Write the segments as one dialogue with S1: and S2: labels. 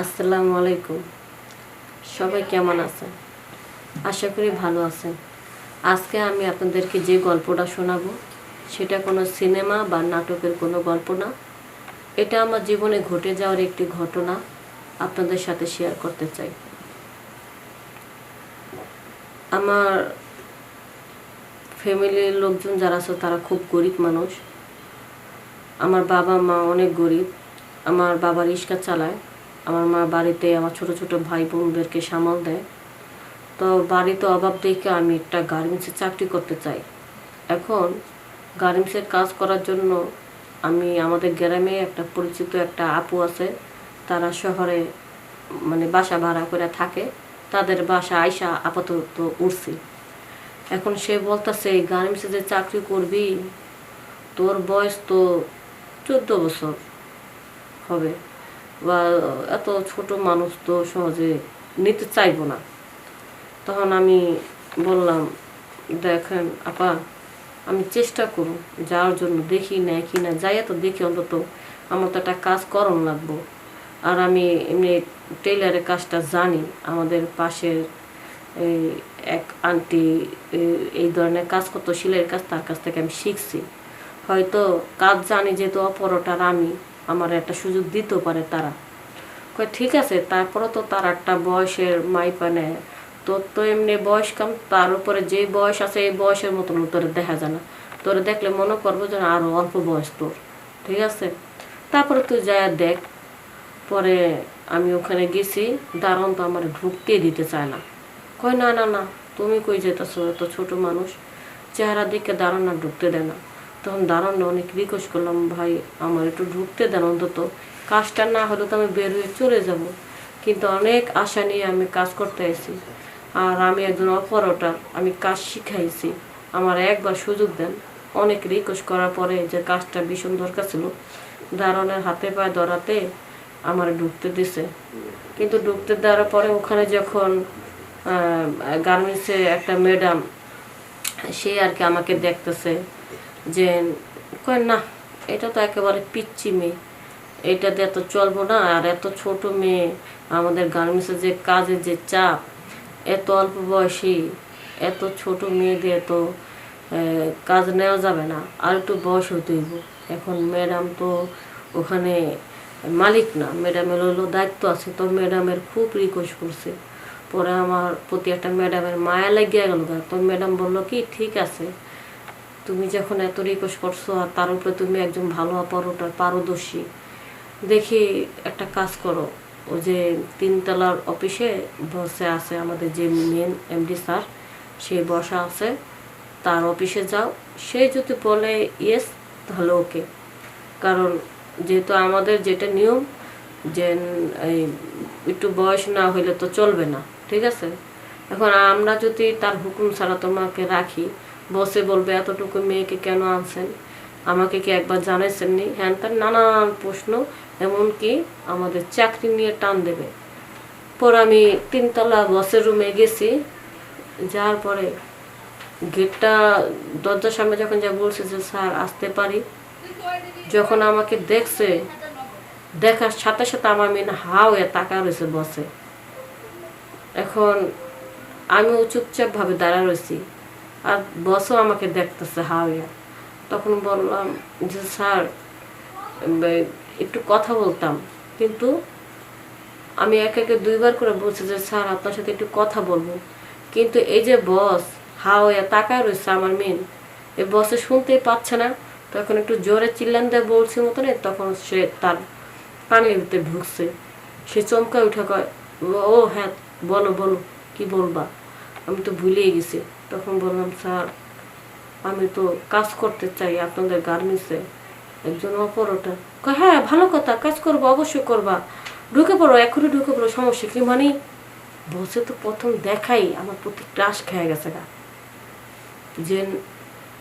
S1: আসসালামু আলাইকুম। সবাই কেমন আছেন? আশা করি ভালো আছেন। আজকে আমি আপনাদেরকে যে গল্পটা শোনাবো সেটা কোনো সিনেমা বা নাটকের কোনো গল্প না। এটা আমার জীবনে ঘটে যাওয়ার একটি ঘটনা আপনাদের সাথে শেয়ার করতে চাই। আমার ফ্যামিলির লোকজন যারা আছে তারা খুব গরিব মানুষ। আমার বাবা মা অনেক গরিব। আমার বাবা রিক্সা চালায়। আমার মা বাড়িতে আমার ছোট ছোট ভাই বোনদেরকে সামাল দেয়। তো বাড়িতে অভাব দেখে আমি একটা গার্মেন্টসে চাকরি করতে চাই। এখন গার্মেন্টসের কাজ করার জন্য আমি আমাদের গ্রামে একটা পরিচিত একটা আপু আছে, তারা শহরে বাসা ভাড়া করে থাকে। তাদের বাসা আইসা আপাতত উঠছি। এখন সে বলতেছে, এই গার্মেন্টসে যে চাকরি করবি, তোর বয়স তো 14 বছর হবে, বা এত ছোট মানুষ তো সহজে নিতে চাইবো না। তখন আমি বললাম, দেখেন আপা, আমি চেষ্টা করব যাওয়ার জন্য, দেখি নেয় কি না, যাই তো দেখি, অন্তত আমার তো একটা কাজ করণ লাগবো। আর আমি এমনি টেইলারের কাজটা জানি। আমাদের পাশের এই এক আন্টি এই ধরনের কাজ করতো, সেলাইয়ের কাজ, তার কাছ থেকে আমি শিখছি। হয়তো কাজ জানি যেহেতু অপরটার আমি, আমার একটা সুযোগ দিতেও পারে তারা। কয় ঠিক আছে, তারপরে তো তার একটা বয়সের মাইপা নেয়। তোর তো এমনি বয়স কম, তার উপরে যে বয়স আছে এই বয়সের মতন তোর দেখা যায় না। তোরে দেখলে মনে করবো যে আরো অল্প বয়স তোর। ঠিক আছে, তারপরে তুই যা দেখ। পরে আমি ওখানে গেছি, দারুণ তো আমার ঢুকতে দিতে চায় না। কয় না না না, তুমি কই যেতেছো, এত ছোট মানুষ, চেহারা দিকে দারুণ না, ঢুকতে দেয় না। তখন দারুণ অনেক রিকোয়েস্ট করলাম, ভাই আমার একটু ঢুকতে দেন, অন্তত কাজটা না হলে তো আমি বের হয়ে চলে যাব। কিন্তু অনেক আশা নিয়ে আমি কাজ করতে এসেছি। আর আমি একজন অপারেটর, আমি কাজ শিখাইছি, আমার একবার সুযোগ দেন। অনেক রিকোয়েস্ট করার পরে, যে কাজটা ভীষণ দরকার ছিল, দারুণের হাতে পায়ে ধরাতে আমার ঢুকতে দিছে। কিন্তু ঢুকতে দেওয়ার পরে ওখানে যখন গার্মেন্টসে একটা ম্যাডাম, সে আর কি আমাকে দেখতেছে, যে কয় না, এটা তো একেবারে পিচ্চি মেয়ে, এটা দিয়ে এত চলবো না। আর এত ছোট মেয়ে, আমাদের গার্মেন্টসের যে কাজের যে চাপ, এত অল্প বয়সী এত ছোট মেয়েদের তো কাজ নেওয়া যাবে না, আর একটু বয়স হতে হইব। এখন ম্যাডাম তো ওখানে মালিক না, ম্যাডামের হলো দায়িত্ব আছে। তো ম্যাডামের খুব রিকোয়েস্ট করছে। পরে আমার প্রতি একটা ম্যাডামের মায়া লাগিয়ে গেল। তো ম্যাডাম বললো কি, ঠিক আছে, তুমি যখন এত রিকোয়েস্ট করছো, আর তার উপরে তুমি একজন ভালো অপারেটর, পারদর্শী, দেখি একটা কাজ করো। ও যে 3 তলার অফিসে বসে আছে, আমাদের যে মেন এমডি স্যার, সে বসা আছে, তার অফিসে যাও। সে যদি বলে ইয়েস, তাহলে ওকে। কারণ যেহেতু আমাদের যেটা নিয়ম, যে এই একটু বয়স না হইলে তো চলবে না। ঠিক আছে, এখন আমরা যদি তার হুকুম ছাড়া তোমাকে রাখি, বসে বলবে এতটুকু মেয়েকে কেন আনছেন, আমাকে কি একবার জানাইছেন নি, হ্যান তার নানান প্রশ্ন, এমনকি আমাদের চাকরি নিয়ে টান দেবে। পর আমি 3 তলা বসের রুমে গেছি। যাওয়ার পরে গেটটা, দরজার সামনে যখন যা বলছে যে স্যার আসতে পারি, যখন আমাকে দেখছে, দেখার সাথে সাথে আমার মেয়ে হাও এ তাকা রয়েছে বসে। এখন আমিও চুপচাপ ভাবে দাঁড়া রয়েছি, আর বসও আমাকে দেখতেছে হাওয়া। তখন বললাম যে স্যার, একটু কথা বলতাম। কিন্তু আমি একে 2বার করে বলছি যে স্যার, আপনার সাথে একটু কথা বলবো। কিন্তু এই যে বস হাওয়া তাকায় রয়েছে আমার মেন, এই বসে শুনতেই পাচ্ছে না। তখন একটু জোরে চিল্লান দিয়ে বলছি মতন, তখন সে তার পানির ভিতরে ঢুকছে। সে চমকা উঠে কয়, ও হ্যাঁ, বলো বলো, কি বলবা, আমি তো ভুলেই গেছি। তখন বললাম, স্যার আমি তো কাজ করতে চাই আপনাদের গার্মেন্টসে, একজন অপারেটর। হ্যাঁ ভালো কথা, কাজ করবো, অবশ্যই করবা, ঢুকে পড়ো, এখনই ঢুকে পড়ো, সমস্যা কি। বসে তো প্রথম দেখাই আমার প্রতি ক্রাশ খেয়ে গেছে গা, যে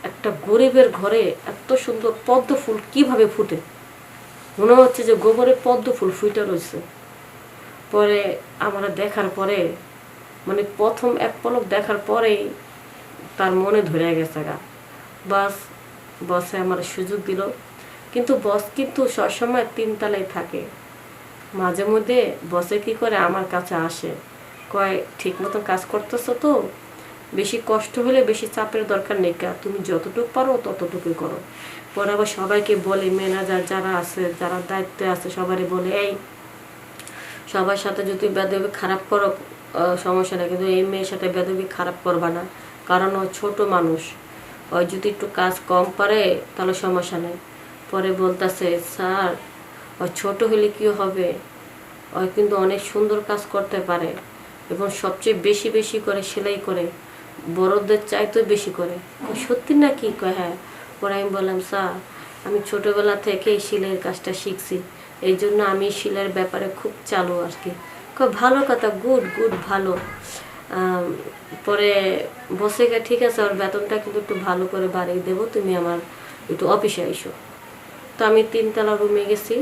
S1: একটা গরিবের ঘরে এত সুন্দর পদ্ম ফুল কিভাবে ফুটে, মনে হচ্ছে যে গোবরে পদ্ম ফুল ফুটে রয়েছে। পরে আমরা দেখার পরে, প্রথম এক পলক দেখার পরেই তার মনে ধরে গেছে গা। বাস, বসে আমার সুযোগ দিল। কিন্তু বস কিন্তু সবসময় 3 তলায় থাকে। মাঝে মধ্যে বসে কি করে আমার কাছে আসে, কয় ঠিক মতন কাজ করতেছো তো, বেশি কষ্ট হলে বেশি চাপের দরকার নেই, তুমি যতটুকু পারো ততটুকুই করো। পরে আবার সবাইকে বলে, ম্যানেজার যারা আছে, যারা দায়িত্বে আছে সবারই বলে, এই সবার সাথে যদি বেদবি খারাপ করো সমস্যা নেই, কিন্তু এই মেয়ের সাথে বেদবি খারাপ করবা না, কারণ ও ছোট মানুষ, ওই যদি একটু কাজ কম পারে তাহলে সমস্যা নেই। পরে বলতেছে, স্যার ওই ছোট হলে কি হবে, ওই কিন্তু অনেক সুন্দর কাজ করতে পারে এবং সবচেয়ে বেশি বেশি করে সেলাই করে, বড়দের চাইতেও বেশি করে। সত্যি না কি? কয় হ্যাঁ। পরে আমি বললাম, স্যার আমি ছোটোবেলা থেকেই সেলাইয়ের কাজটা শিখছি, এই জন্য আমি সেলাইয়ের ব্যাপারে খুব চালু আর কি। ভালো কথা, গুড গুড, ভালো। পরে বসে গিয়ে, ঠিক আছে ওর বেতনটা কিন্তু একটু ভালো করে বাড়িয়ে দেবো, তুমি আমার একটু অফিসে এসো। তো আমি 3তলা রুমে গেছি,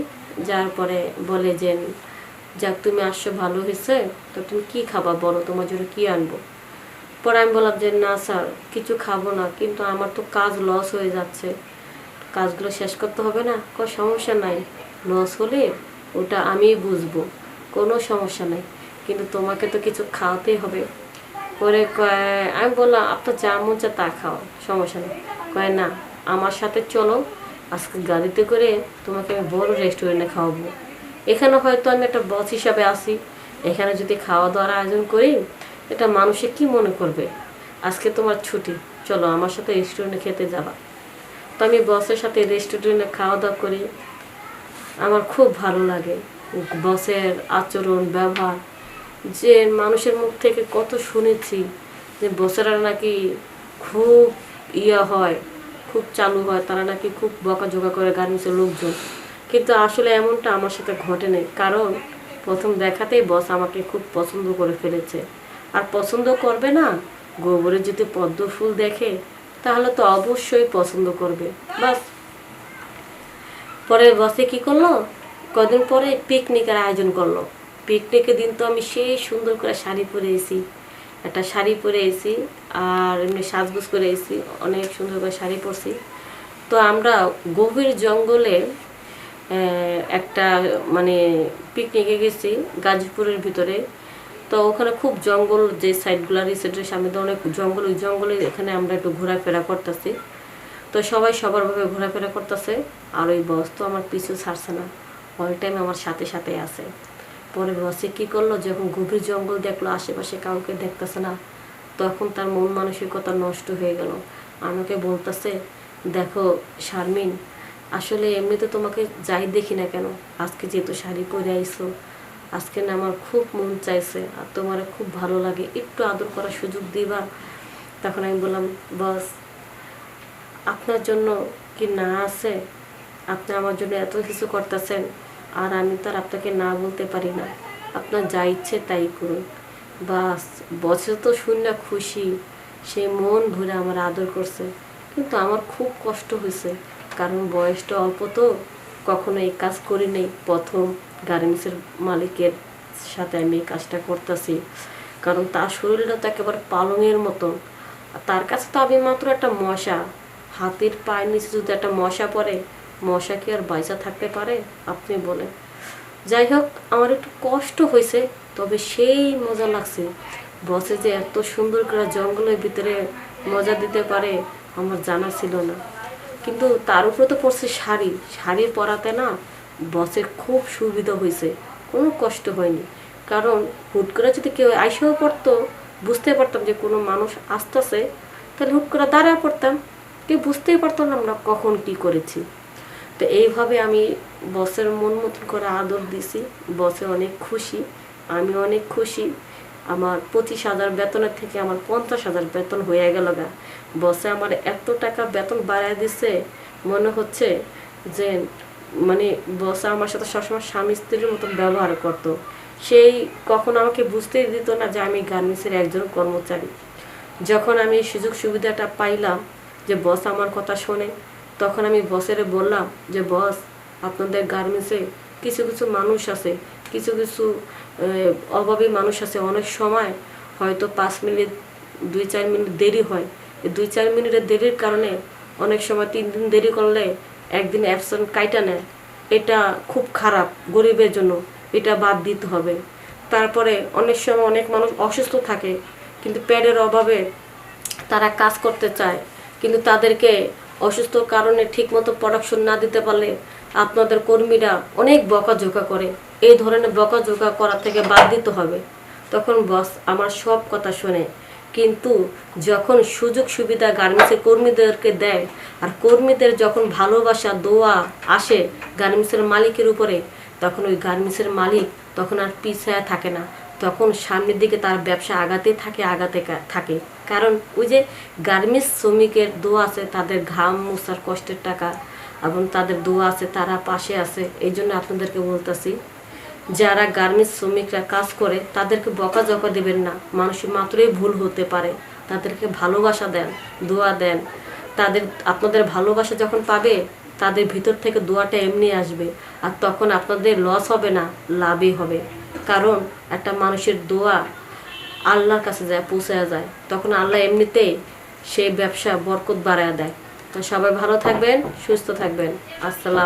S1: যার পরে বলে যে, যাক তুমি আসছো ভালো হয়েছে, তো তুমি কি খাবা বলো, তোমার জন্য কি আনবো। পরে আমি বললাম যে, না স্যার কিছু খাবো না, কিন্তু আমার তো কাজ লস হয়ে যাচ্ছে, কাজগুলো শেষ করতে হবে না। সমস্যা নাই, লস হলে ওটা আমি বুঝবো, কোনো সমস্যা নাই, কিন্তু তোমাকে তো কিছু খাওয়াতেই হবে। পরে আমি বললাম, আপনার যা মন চায় তা খাও, সমস্যা নেই। না, আমার সাথে চলো, আজকে গাড়িতে করে তোমাকে আমি বড় রেস্টুরেন্টে খাওয়াবো। এখানে হয়তো আমি একটা বস হিসাবে আসি, এখানে যদি খাওয়া দাওয়ার আয়োজন করি, এটা মানুষে কি মনে করবে, আজকে তোমার ছুটি, চলো আমার সাথে রেস্টুরেন্টে খেতে যাবা। তো আমি বসের সাথে রেস্টুরেন্টে খাওয়া দাওয়া করি, আমার খুব ভালো লাগে বসের আচরণ ব্যবহার। যে মানুষের মুখ থেকে কত শুনেছি যে বসেরা নাকি খুব হয়, খুব চালু হয়, তারা নাকি খুব বকাঝকা করে গার্মেন্টসের লোকজন, কিন্তু আসলে এমনটা আমার সাথে ঘটে নেই। কারণ প্রথম দেখাতেই বস আমাকে খুব পছন্দ করে ফেলেছে, আর পছন্দ করবে না, গোবরে যদি পদ্ম ফুল দেখে তাহলে তো অবশ্যই পছন্দ করবে, বাস। পরে বসে কি করলো, কদিন পরে পিকনিকের আয়োজন করলো। পিকনিকের দিন তো আমি সেই সুন্দর করে শাড়ি পরে এসি, একটা শাড়ি পরে এসি, আর এমনি সাজগোজ করে এসি, অনেক সুন্দর করে শাড়ি পরছি। তো আমরা গভীর জঙ্গলে একটা মানে পিকনিকে গেছি গাজীপুরের ভিতরে। তো ওখানে খুব জঙ্গল, যে সাইডগুলো রিসেন্টের সামনে তো অনেক জঙ্গল, ওই জঙ্গলে এখানে আমরা একটু ঘোরাফেরা করতেছি। তো সবাই সবারভাবে ঘোরাফেরা করতেছে, আর ওই বস তো আমার পিছু ছাড়ছে না, অল টাইম আমার সাথে সাথে আছে। পরে বসে কি করলো, যখন গভীর জঙ্গল দেখলো আশেপাশে কাউকে দেখতেছে না, তখন তার মন মানসিকতা নষ্ট হয়ে গেল। আমাকে বলতেছে, দেখো শারমিন, আসলে এমনিতে তোমাকে যাই দেখি না কেন, আজকে যেহেতু শাড়ি পরে আইসো, আজকে না আমার খুব মন চাইছে, আর তোমার খুব ভালো লাগে, একটু আদর করার সুযোগ দিবা। তখন আমি বললাম, বস আপনার জন্য কি না আছে, আপনি আমার জন্য এত কিছু করতেছেন, আর আমি তো আর আপনাকে না বলতে পারি না, আপনার যা ইচ্ছে তাই করুন। বাস, বসে তো শুনলে খুশি, সে মন ভরে আমার আদর করছে, কিন্তু আমার খুব কষ্ট হয়েছে, কারণ বয়সটা অল্প, তো কখনো এই কাজ করি নেই, প্রথম গার্মেন্টসের মালিকের সাথে আমি এই কাজটা করতেছি। কারণ তার শরীরটা তো একেবারে পালঙের মতন, তার কাছে তো আমি মাত্র একটা মশা, হাতের পায়ের নিচে যদি একটা মশা পড়ে, মশা কি আর বাইচা থাকতে পারে আপনি বলেন। যাই হোক, আমার একটু কষ্ট হয়েছে, তবে সেই মজা লাগছে। বসে যে এত সুন্দর করে জঙ্গলের ভিতরে মজা দিতে পারে আমার জানা ছিল না। কিন্তু তার উপরে তো পড়ছে শাড়ি, শাড়ি পরাতে না বসের খুব সুবিধা হয়েছে, কোনো কষ্ট হয়নি। কারণ হুট করে যদি কেউ আইসেও পড়তো, বুঝতে পারতাম যে কোনো মানুষ আসতেছে, তাহলে হুট করে দাঁড়ায় পড়তাম, কেউ বুঝতেই পারতাম না আমরা কখন কি করেছি। তো এইভাবে আমি বসের মন মতন করে আদর দিছি, বসে অনেক খুশি, আমি অনেক খুশি। আমার 25,000 বেতনের থেকে আমার 50,000 বেতন হয়ে গেল গা। বসে আমার এত টাকা বেতন বাড়ায় দিছে, মনে হচ্ছে যে মানে বসে আমার সাথে সবসময় স্বামী স্ত্রীর মতন ব্যবহার করতো। সেই কখনো আমাকে বুঝতেই দিত না যে আমি গার্মেন্টসের একজন কর্মচারী। যখন আমি সুযোগ সুবিধাটা পাইলাম যে বস আমার কথা শোনে, তখন আমি বসের বললাম যে, বস আপনাদের গার্মেন্টসে কিছু কিছু মানুষ আছে, কিছু কিছু অভাবী মানুষ আছে, অনেক সময় হয়তো 5 মিনিট 2-4 মিনিট দেরি হয়, এই 2-4 মিনিটের দেরির কারণে অনেক সময় 3 দিন দেরি করলে একদিন অ্যাবসেন্ট কাইটা নেয়, এটা খুব খারাপ গরিবের জন্য, এটা বাদ দিতে হবে। তারপরে অনেক সময় অনেক মানুষ অসুস্থ থাকে, কিন্তু প্যাডের অভাবে তারা কাজ করতে চায়, কিন্তু তাদেরকে অসুস্থ কারণে ঠিকমতো প্রোডাকশন না দিতে পারলে আপনাদের কর্মীরা অনেক বকাঝোকা করে। এই ধরনের বকাঝোকা করা থেকে বাদ দিতে হবে। তখন বস আমার সব কথা শোনে, কিন্তু যখন সুযোগ সুবিধা গার্মেন্টসের কর্মীদেরকে দেয়, আর কর্মীদের যখন ভালোবাসা দোয়া আসে গার্মেন্টসের মালিকের উপরে, তখন ওই গার্মেন্টসের মালিক তখন আর পিছায়া থাকে না, তখন সামনের দিকে তার ব্যবসা আগাতে থাকে। কারণ ওই যে গার্মেন্টস শ্রমিকের দোয়া আছে, তাদের ঘাম মোছার কষ্টের টাকা এবং তাদের দোয়া আছে, তারা পাশে আছে। এই জন্য আপনাদেরকে বলতেছি, যারা গার্মেন্টস শ্রমিকরা কাজ করে তাদেরকে বকাঝকা দেবেন না। মানুষের মাত্রই ভুল হতে পারে, তাদেরকে ভালোবাসা দেন, দোয়া দেন। আপনাদের ভালোবাসা যখন পাবে, তাদের ভিতর থেকে দোয়াটা এমনি আসবে, আর তখন আপনাদের লস হবে না, লাভই হবে। কারণ একটা মানুষের দোয়া আল্লাহর কাছে যায়, পৌঁছে যায়, তখন আল্লাহ এমনিতেই সেই ব্যবসা বরকত বাড়ায় দেয়। তো সবাই ভালো থাকবেন, সুস্থ থাকবেন। আসসালাম।